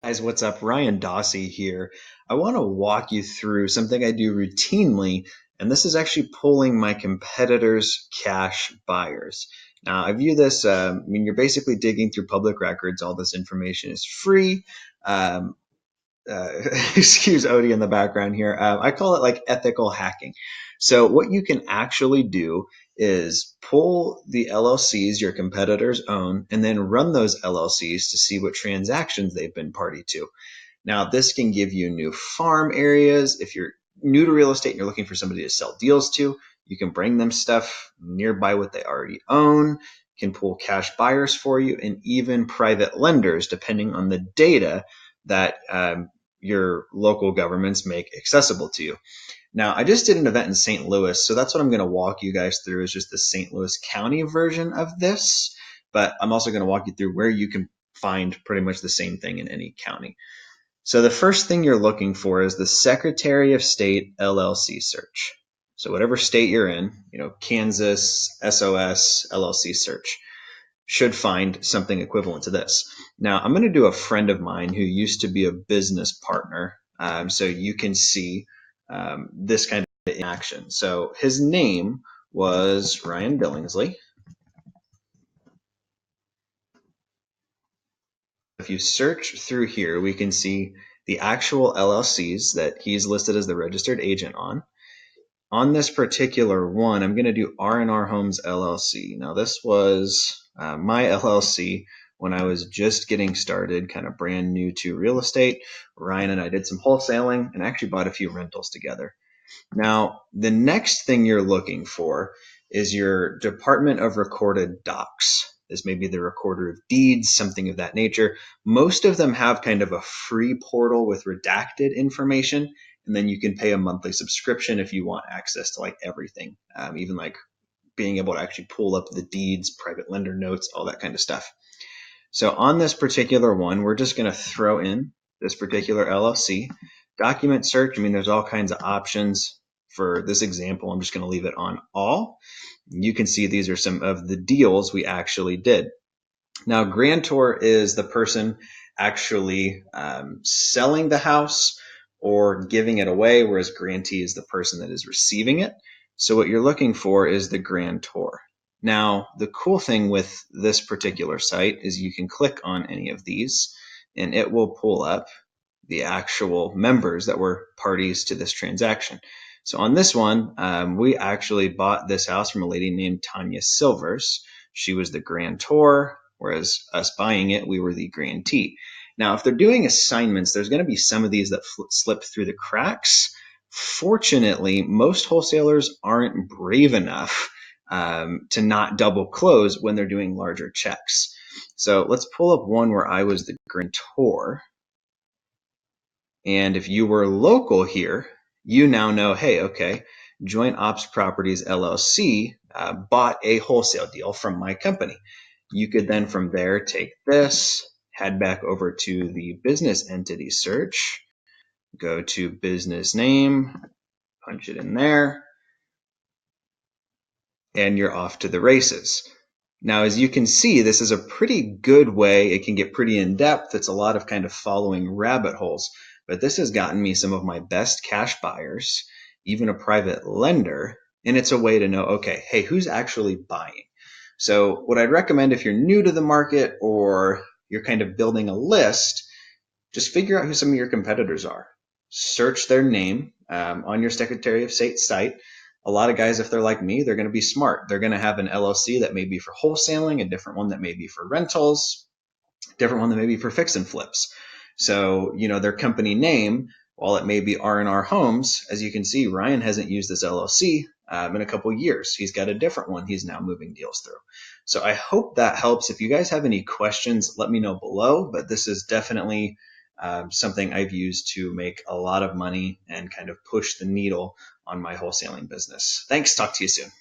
Guys, what's up? Ryan Dossie here. I want to walk you through something I do routinely, and this is actually pulling my competitors' cash buyers. Now, I view this, you're basically digging through public records. All this information is free. Um, uh, Excuse Odie in the background here. I call it like ethical hacking. So what you can actually do is pull the LLCs your competitors own and then run those LLCs to see what transactions they've been party to. Now, this can give you new farm areas. If you're new to real estate and you're looking for somebody to sell deals to, you can bring them stuff nearby what they already own, can pull cash buyers for you, and even private lenders, depending on the data that your local governments make accessible to you. Now, I just did an event in St. Louis, so that's what I'm going to walk you guys through is just the St. Louis County version of this, but I'm also going to walk you through where you can find pretty much the same thing in any county. So the first thing you're looking for is the Secretary of State LLC search. So whatever state you're in, Kansas, SOS, LLC search should find something equivalent to this. Now, I'm going to do a friend of mine who used to be a business partner, so you can see this kind of in action. So his name was Ryan Billingsley. If you search through here, we can see the actual LLCs that he's listed as the registered agent on. On this particular one, I'm going to do R&R Homes LLC. Now, this was my LLC when I was just getting started, kind of brand new to real estate. Ryan and I did some wholesaling and actually bought a few rentals together. Now, the next thing you're looking for is your Department of Recorded Docs. This may be the Recorder of Deeds, something of that nature. Most of them have kind of a free portal with redacted information, and then you can pay a monthly subscription if you want access to like everything, even like being able to actually pull up the deeds, private lender notes, all that kind of stuff. So on this particular one, we're just going to throw in this particular LLC. Document search, there's all kinds of options. For this example, I'm just going to leave it on all. You can see these are some of the deals we actually did. Now, grantor is the person actually selling the house or giving it away, whereas grantee is the person that is receiving it. So what you're looking for is the grantor. Now, the cool thing with this particular site is you can click on any of these and it will pull up the actual members that were parties to this transaction. So on this one, we actually bought this house from a lady named Tanya Silvers. She was the grantor, whereas us buying it, we were the grantee. Now, if they're doing assignments, there's going to be some of these that slip through the cracks. Fortunately, most wholesalers aren't brave enough to not double close when they're doing larger checks. So let's pull up one where I was the grantor. And if you were local here, you now know, hey, okay, Joint Ops Properties LLC bought a wholesale deal from my company. You could then from there take this, head back over to the business entity search, go to business name, punch it in there, and you're off to the races. Now, as you can see, this is a pretty good way. It can get pretty in depth. It's a lot of kind of following rabbit holes, but this has gotten me some of my best cash buyers, even a private lender. And it's a way to know, okay, hey, who's actually buying? So what I'd recommend if you're new to the market or you're kind of building a list, just figure out who some of your competitors are. Search their name on your Secretary of State site. A lot of guys, if they're like me, they're going to be smart. They're going to have an LLC that may be for wholesaling, a different one that may be for rentals, a different one that may be for fix and flips. So, their company name, while it may be R&R Homes, as you can see, Ryan hasn't used this LLC in a couple of years. He's got a different one he's now moving deals through. So I hope that helps. If you guys have any questions, let me know below, but this is definitely something I've used to make a lot of money and kind of push the needle on my wholesaling business. Thanks. Talk to you soon.